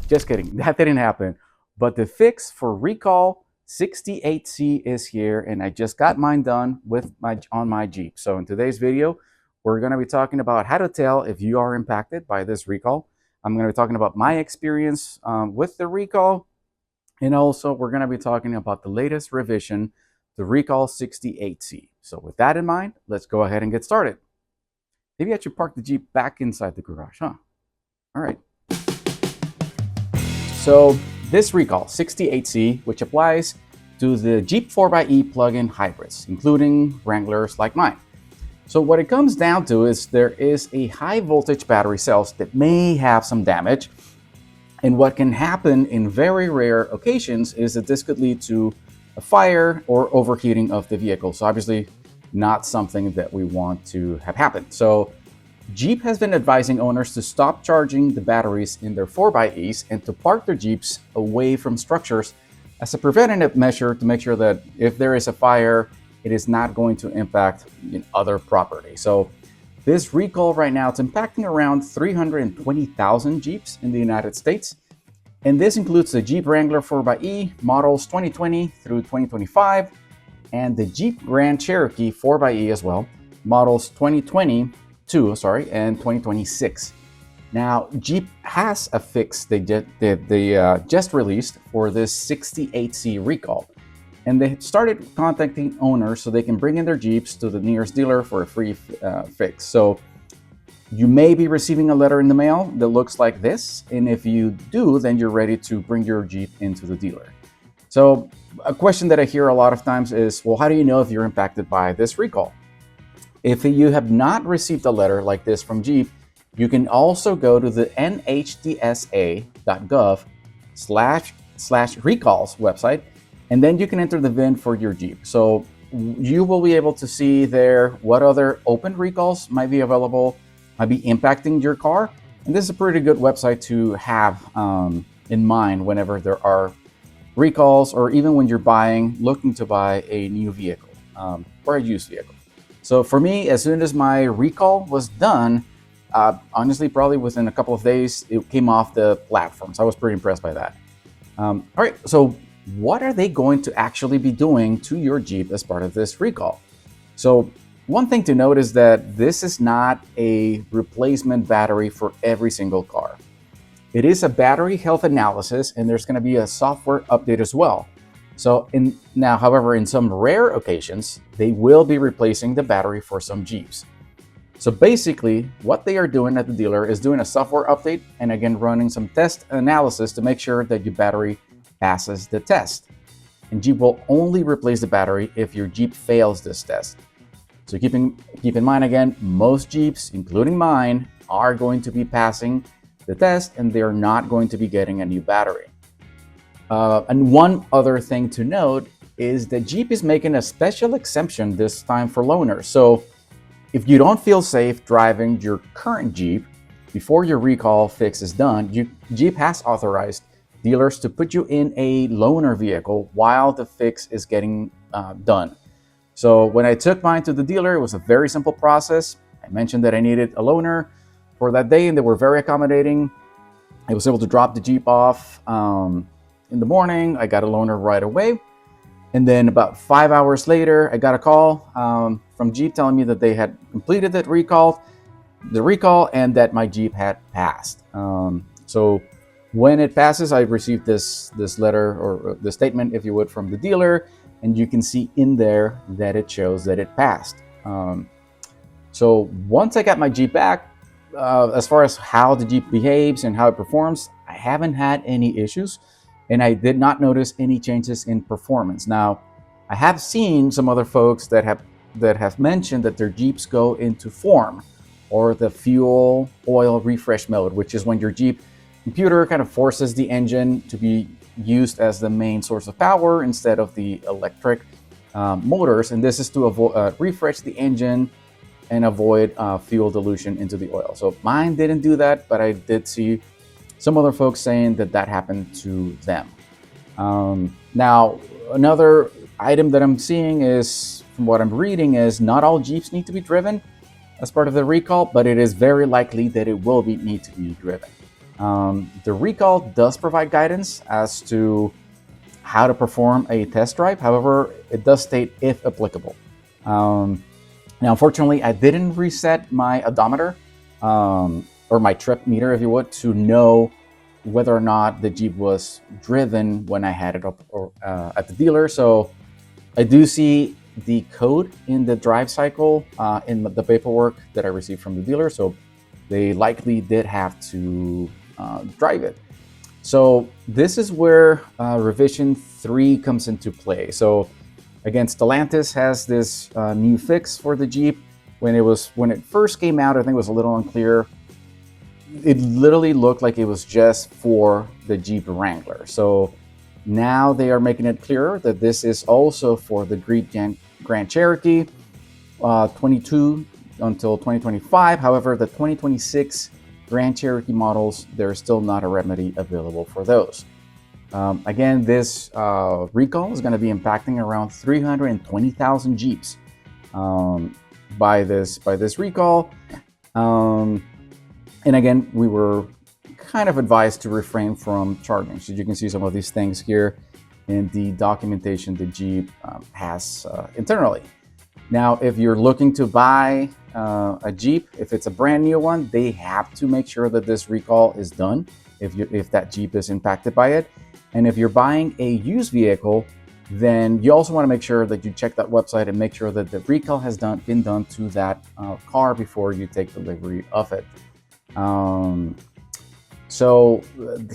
Just kidding, that didn't happen. But the fix for recall 68C is here, and I just got mine done with my Jeep. So in today's video, we're going to be talking about how to tell if you are impacted by this recall. I'm going to be talking about my experience with the recall, and also we're going to be talking about the latest revision, the recall 68C. So with that in mind, let's go ahead and get started. Maybe I should park the Jeep back inside the garage, huh? All right. So this recall 68C, which applies to the Jeep 4xe plug-in hybrids, including Wranglers like mine. So what it comes down to is there is a high voltage battery cells that may have some damage. And what can happen in very rare occasions is that this could lead to a fire or overheating of the vehicle. So obviously not something that we want to have happen. So Jeep has been advising owners to stop charging the batteries in their 4xEs and to park their Jeeps away from structures as a preventative measure to make sure that if there is a fire, it is not going to impact other property. So this recall right now, it's impacting around 320,000 Jeeps in the United States. And this includes the Jeep Wrangler 4xe models 2020 through 2025 and the Jeep Grand Cherokee 4xe as well, models 2022 and 2026. Now, Jeep has a fix they just released for this 68C recall. And they started contacting owners so they can bring in their Jeeps to the nearest dealer for a free fix. So you may be receiving a letter in the mail that looks like this. And if you do, then you're ready to bring your Jeep into the dealer. So a question that I hear a lot of times is, well, how do you know if you're impacted by this recall? If you have not received a letter like this from Jeep, you can also go to the nhtsa.gov/recalls website, and then you can enter the VIN for your Jeep. So you will be able to see there what other open recalls might be available, might be impacting your car. And this is a pretty good website to have in mind whenever there are recalls, or even when you're looking to buy a new vehicle or a used vehicle. So for me, as soon as my recall was done, honestly, probably within a couple of days, it came off the platform. So I was pretty impressed by that. All right, so what are they going to actually be doing to your Jeep as part of this recall? So one thing to note is that this is not a replacement battery for every single car. It is a battery health analysis, and there's going to be a software update as well. So however, in some rare occasions, they will be replacing the battery for some Jeeps. So basically, what they are doing at the dealer is doing a software update and again running some test analysis to make sure that your battery passes the test. And Jeep will only replace the battery if your Jeep fails this test. So keep in mind again, most Jeeps, including mine, are going to be passing the test and they're not going to be getting a new battery. And one other thing to note is that Jeep is making a special exemption this time for loaners. So if you don't feel safe driving your current Jeep before your recall fix is done, Jeep has authorized dealers to put you in a loaner vehicle while the fix is getting done. So when I took mine to the dealer, it was a very simple process. I mentioned that I needed a loaner for that day, and they were very accommodating. I was able to drop the Jeep off in the morning. I got a loaner right away. And then about 5 hours later, I got a call from Jeep telling me that they had completed the recall and that my Jeep had passed. So when it passes, I received this letter, or the statement, if you would, from the dealer, and you can see in there that it shows that it passed. So once I got my Jeep back, as far as how the Jeep behaves and how it performs, I haven't had any issues, and I did not notice any changes in performance. Now, I have seen some other folks that have mentioned that their Jeeps go into form, or the fuel oil refresh mode, which is when your Jeep computer kind of forces the engine to be used as the main source of power instead of the electric motors. And this is to refresh the engine and avoid fuel dilution into the oil. So mine didn't do that, but I did see some other folks saying that happened to them. Now, another item that I'm seeing is, from what I'm reading, is not all Jeeps need to be driven as part of the recall, but it is very likely that it will need to be driven. The recall does provide guidance as to how to perform a test drive. However, it does state if applicable. Now, unfortunately, I didn't reset my odometer or my trip meter, if you would, to know whether or not the Jeep was driven when I had it up at the dealer. So I do see the code in the drive cycle in the paperwork that I received from the dealer. So they likely did have to drive it. So this is where revision 3 comes into play. So again, Stellantis has this new fix for the Jeep. When it first came out, I think it was a little unclear. It literally looked like it was just for the Jeep Wrangler. So now they are making it clearer that this is also for the Grand Cherokee 22 until 2025. However, the 2026 Grand Cherokee models, there's still not a remedy available for those. Again, this recall is going to be impacting around 320,000 Jeeps by this recall. And again, we were kind of advised to refrain from charging. So you can see some of these things here in the documentation the Jeep has internally. Now, if you're looking to buy a Jeep, if it's a brand new one, they have to make sure that this recall is done if that Jeep is impacted by it. And if you're buying a used vehicle, then you also want to make sure that you check that website and make sure that the recall has been done to that car before you take delivery of it. So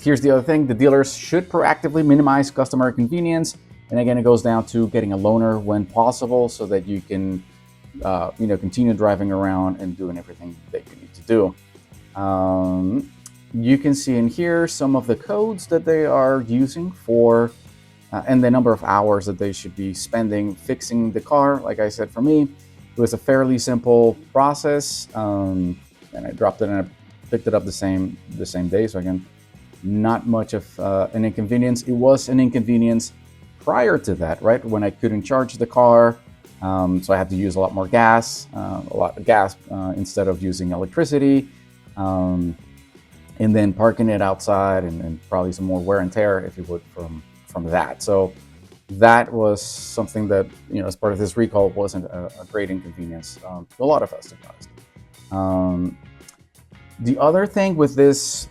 here's the other thing. The dealers should proactively minimize customer inconvenience. And again, it goes down to getting a loaner when possible so that you can continue driving around and doing everything that you need to do. You can see in here some of the codes that they are using for and the number of hours that they should be spending fixing the car. Like I said, for me, it was a fairly simple process. And I dropped it and I picked it up the same day. So again, not much of an inconvenience. It was an inconvenience prior to that, right? When I couldn't charge the car. So I had to use a lot more gas, instead of using electricity. And then parking it outside and probably some more wear and tear, if you would, from that. So that was something that, as part of this recall, wasn't a great inconvenience to a lot of us, to be honest. The other thing with this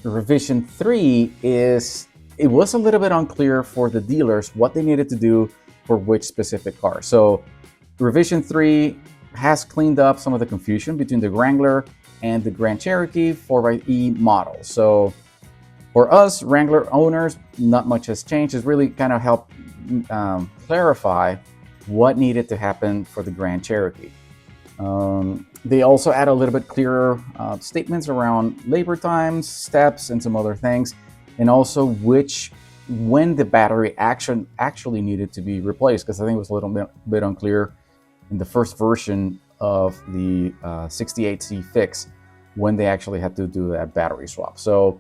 revision 3 is it was a little bit unclear for the dealers what they needed to do for which specific car. So revision 3 has cleaned up some of the confusion between the Wrangler and the Grand Cherokee 4xe models. So for us Wrangler owners, not much has changed. It's really kind of helped clarify what needed to happen for the Grand Cherokee. They also add a little bit clearer statements around labor times, steps, and some other things, and also when the battery actually needed to be replaced, because I think it was a little bit unclear in the first version of the 68C fix when they actually had to do that battery swap. So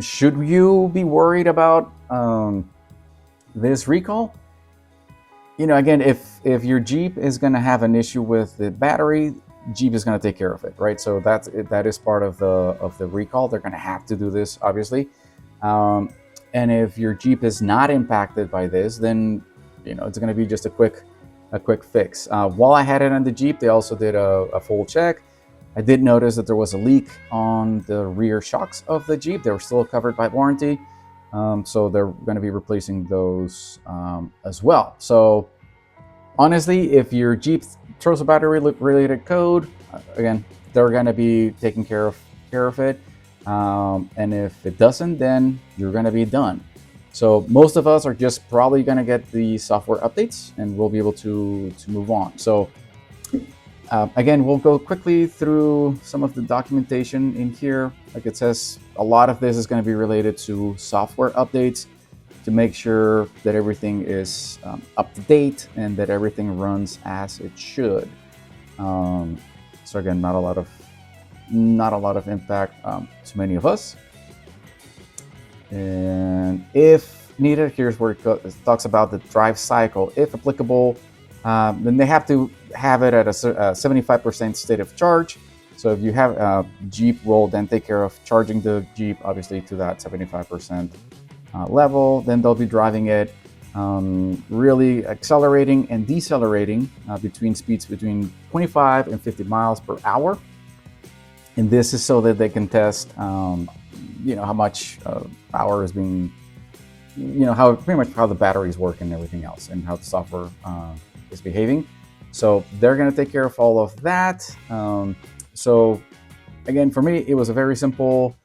should you be worried about this recall? Again, if your Jeep is going to have an issue with the battery, Jeep is going to take care of it, right? So that is part of the recall. They're going to have to do this, obviously. And if your Jeep is not impacted by this, then it's going to be just a quick fix. While I had it on the Jeep, they also did a full check. I did notice that there was a leak on the rear shocks of the Jeep. They were still covered by warranty. So they're going to be replacing those as well. So honestly, if your Jeep throws a battery related code, again, they're going to be taking care of it. And if it doesn't, then you're going to be done. So most of us are just probably going to get the software updates and we'll be able to move on. So again, we'll go quickly through some of the documentation in here. Like it says, a lot of this is going to be related to software updates to make sure that everything is up to date and that everything runs as it should. So again, not a lot of impact to many of us. And if needed, here's where it talks about the drive cycle. If applicable, then they have to have it at a 75% state of charge. So if you have a Jeep, will then take care of charging the Jeep, obviously to that 75% level. Then they'll be driving it, really accelerating and decelerating between speeds between 25 and 50 miles per hour. And this is so that they can test, how much power is being, how pretty much how the batteries work and everything else, and how the software is behaving. So they're going to take care of all of that. So again, for me, it was a very simple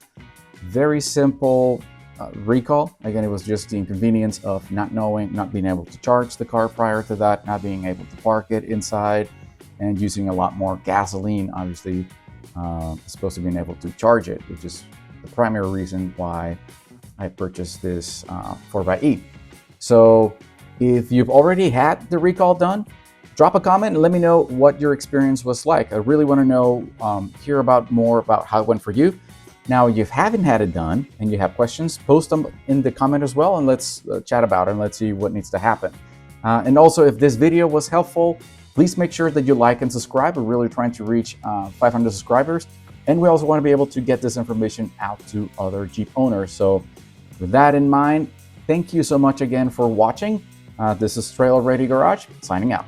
recall. Again, it was just the inconvenience of not being able to charge the car prior to that, not being able to park it inside, and using a lot more gasoline, obviously, as opposed to being able to charge it, which is the primary reason why I purchased this 4xe. So if you've already had the recall done, drop a comment and let me know what your experience was like. I really want to know, hear more about how it went for you. Now, if you haven't had it done and you have questions, post them in the comment as well, and let's chat about it and let's see what needs to happen. And also, if this video was helpful, please make sure that you like and subscribe. We're really trying to reach 500 subscribers. And we also want to be able to get this information out to other Jeep owners. So with that in mind, thank you so much again for watching. This is Trailer Ready Garage, signing out.